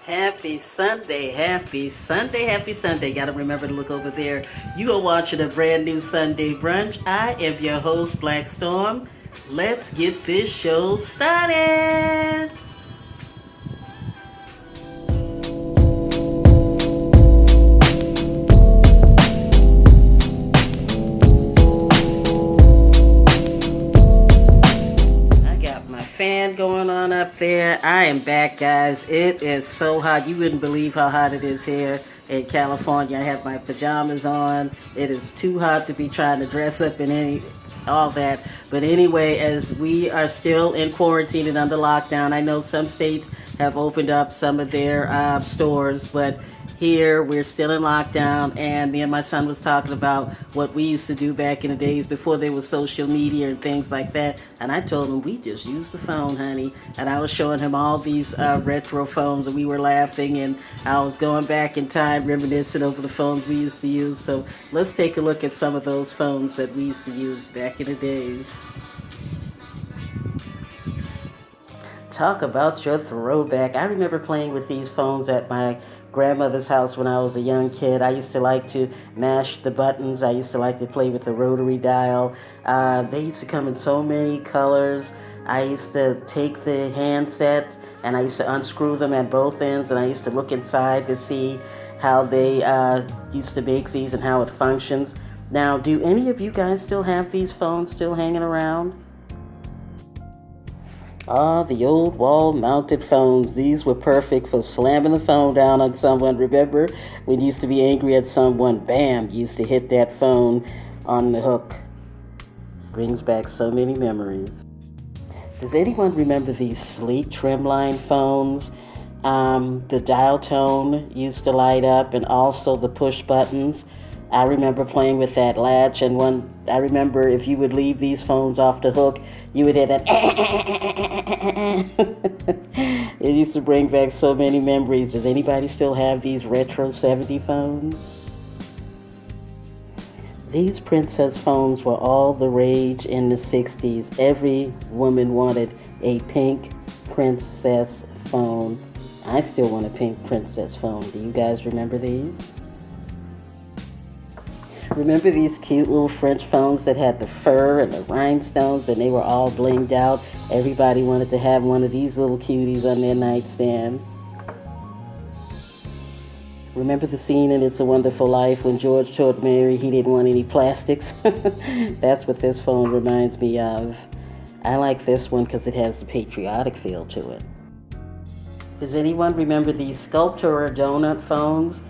Happy Sunday, happy Sunday, happy Sunday. Gotta remember to look over there. You are watching a brand new Sunday brunch. I am your host, Black Storm. Let's get this show started. Fan going on up there. I am back, guys. It is so hot. You wouldn't believe how hot it is here in California. I have my pajamas on. It is too hot to be trying to dress up in all that. But anyway, as we are still in quarantine and under lockdown, I know some states have opened up some of their stores, but here we're still in lockdown, and me and my son was talking about what we used to do back in the days before there was social media and things like that. And I told him we just used the phone, honey. And I was showing him all these retro phones, and we were laughing, and I was going back in time reminiscing over the phones we used to use. So let's take a look at some of those phones that we used to use back in the days. Talk about your throwback. I remember playing with these phones at my grandmother's house when I was a young kid. I used to like to mash the buttons. I used to like to play with the rotary dial. They used to come in so many colors. I used to take the handset and I used to unscrew them at both ends, and I used to look inside to see how they used to make these and how it functions. Now, do any of you guys still have these phones still hanging around? The old wall-mounted phones. These were perfect for slamming the phone down on someone. Remember when you used to be angry at someone, bam, you used to hit that phone on the hook. Brings back so many memories. Does anyone remember these sleek trimline phones? The dial tone used to light up, and also the push buttons. I remember playing with that latch, and I remember if you would leave these phones off the hook, you would hear that. It used to bring back so many memories. Does anybody still have these retro 70 phones? These princess phones were all the rage in the 60s. Every woman wanted a pink princess phone. I still want a pink princess phone. Do you guys remember these? Remember these cute little French phones that had the fur and the rhinestones, and they were all blinged out? Everybody wanted to have one of these little cuties on their nightstand. Remember the scene in It's a Wonderful Life when George told Mary he didn't want any plastics? That's what this phone reminds me of. I like this one because it has the patriotic feel to it. Does anyone remember these sculptor or donut phones?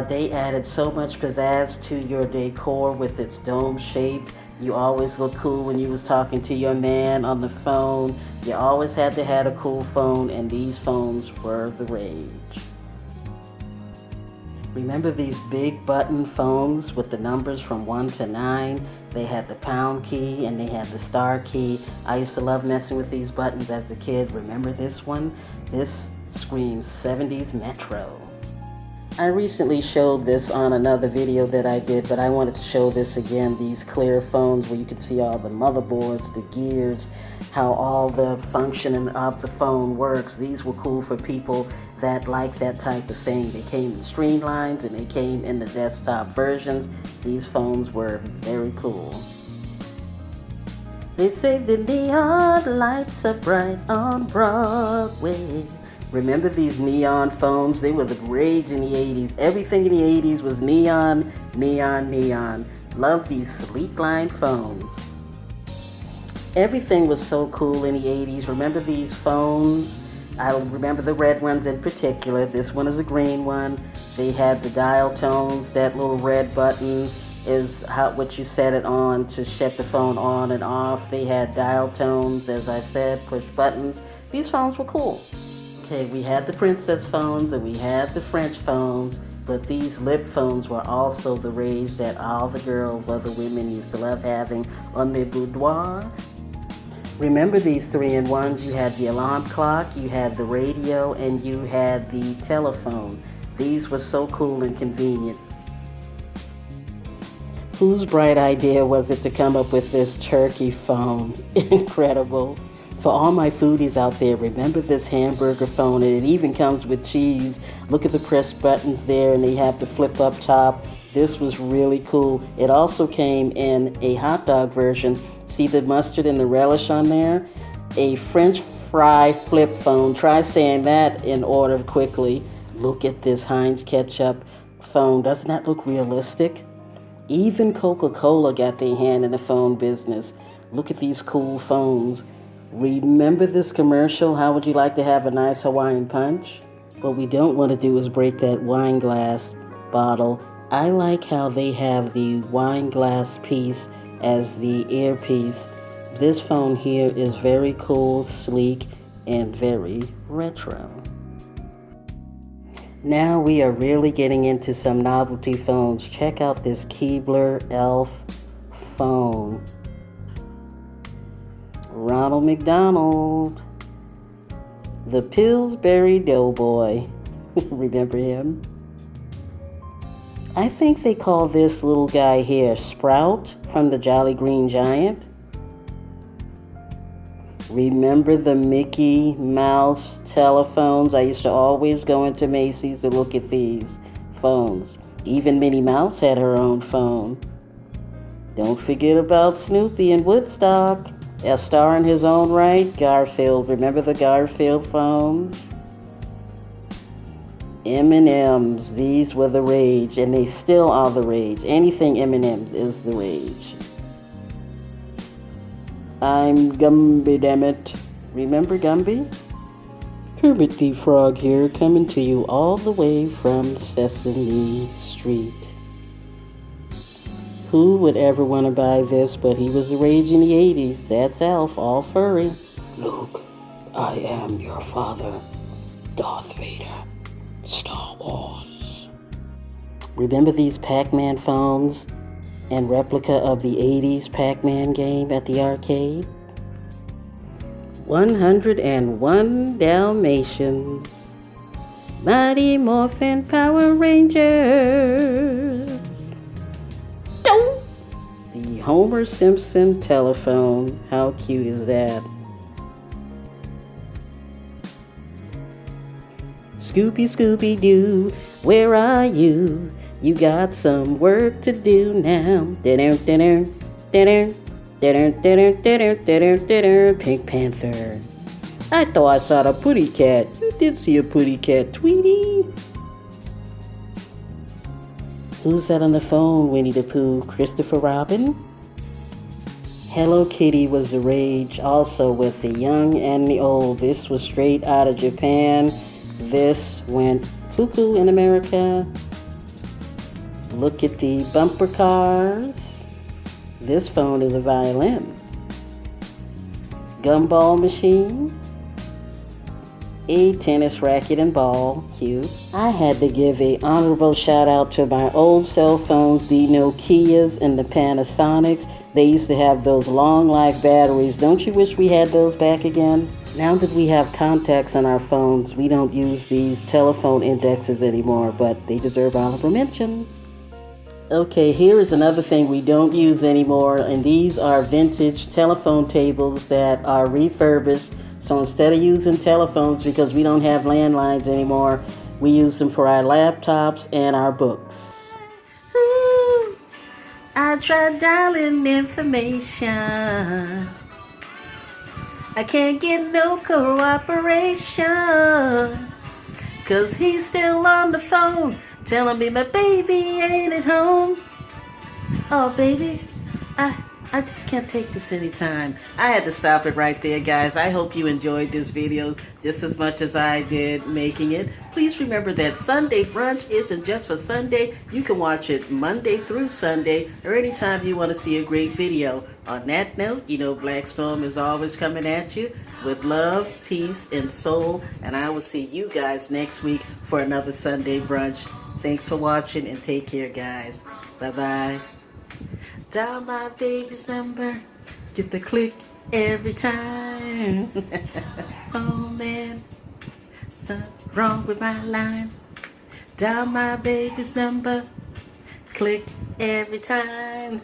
They added so much pizzazz to your decor with its dome shape. You always look cool when you was talking to your man on the phone. You always had to have a cool phone, and these phones were the rage. Remember these big button phones with the numbers from 1 to 9? They had the pound key and they had the star key. I used to love messing with these buttons as a kid. Remember this one? This screams 70s Metro. I recently showed this on another video that I did, but I wanted to show this again. These clear phones where you can see all the motherboards, the gears, how all the functioning of the phone works. These were cool for people that like that type of thing. They came in streamlines and they came in the desktop versions. These phones were very cool. They say the neon lights are bright on Broadway. Remember these neon phones? They were the rage in the 80s. Everything in the 80s was neon, neon, neon. Love these sleek line phones. Everything was so cool in the 80s. Remember these phones? I remember the red ones in particular. This one is a green one. They had the dial tones. That little red button is what you set it on to shut the phone on and off. They had dial tones, as I said, push buttons. These phones were cool. Okay, we had the princess phones and we had the French phones, but these lip phones were also the rage that all the girls, other women, used to love having on their boudoir. Remember these 3-in-1s? You had the alarm clock, you had the radio, and you had the telephone. These were so cool and convenient. Whose bright idea was it to come up with this turkey phone? Incredible. For all my foodies out there, remember this hamburger phone, and it even comes with cheese. Look at the press buttons there, and they have the flip up top. This was really cool. It also came in a hot dog version. See the mustard and the relish on there? A French fry flip phone. Try saying that in order quickly. Look at this Heinz ketchup phone. Doesn't that look realistic? Even Coca-Cola got their hand in the phone business. Look at these cool phones. Remember this commercial? How would you like to have a nice Hawaiian punch? What we don't want to do is break that wine glass bottle. I like how they have the wine glass piece as the earpiece. This phone here is very cool, sleek, and very retro. Now we are really getting into some novelty phones. Check out this Keebler Elf phone. Ronald McDonald, the Pillsbury Doughboy. Remember him? I think they call this little guy here Sprout from the Jolly Green Giant. Remember the Mickey Mouse telephones? I used to always go into Macy's to look at these phones. Even Minnie Mouse had her own phone. Don't forget about Snoopy and Woodstock. A star in his own right, Garfield. Remember the Garfield phones? M&M's, these were the rage, and they still are the rage. Anything M&M's is the rage. I'm Gumby, dammit. Remember Gumby? Kermit the Frog here, coming to you all the way from Sesame Street. Who would ever want to buy this, but he was the rage in the 80s. That's Alf, all furry. Luke, I am your father, Darth Vader, Star Wars. Remember these Pac-Man phones and replica of the 80s Pac-Man game at the arcade? 101 Dalmatians, Mighty Morphin Power Rangers. The Homer Simpson telephone. How cute is that? Scooby, Scooby Doo, where are you? You got some work to do now. Pink Panther. I thought I saw the Putty Cat. You did see a Putty Cat, Tweety. Who's that on the phone, Winnie the Pooh? Christopher Robin? Hello Kitty was the rage, also with the young and the old. This was straight out of Japan. This went cuckoo in America. Look at the bumper cars. This phone is a violin. Gumball machine. A tennis racket and ball. Cute. I had to give a honorable shout out to my old cell phones, the Nokias and the Panasonics. They used to have those long life batteries. Don't you wish we had those back again? Now that we have contacts on our phones, we don't use these telephone indexes anymore, but they deserve honorable mention. Okay, here is another thing we don't use anymore, and these are vintage telephone tables that are refurbished. So instead of using telephones, because we don't have landlines anymore, we use them for our laptops and our books. Ooh, I tried dialing information. I can't get no cooperation, 'cause he's still on the phone, telling me my baby ain't at home. Oh, baby, I just can't take this anytime. I had to stop it right there, guys. I hope you enjoyed this video just as much as I did making it. Please remember that Sunday brunch isn't just for Sunday. You can watch it Monday through Sunday or anytime you want to see a great video. On that note, you know Black Storm is always coming at you with love, peace, and soul. And I will see you guys next week for another Sunday brunch. Thanks for watching and take care, guys. Bye-bye. Dial my baby's number, get the click every time. Oh man, something wrong with my line. Dial my baby's number, click every time.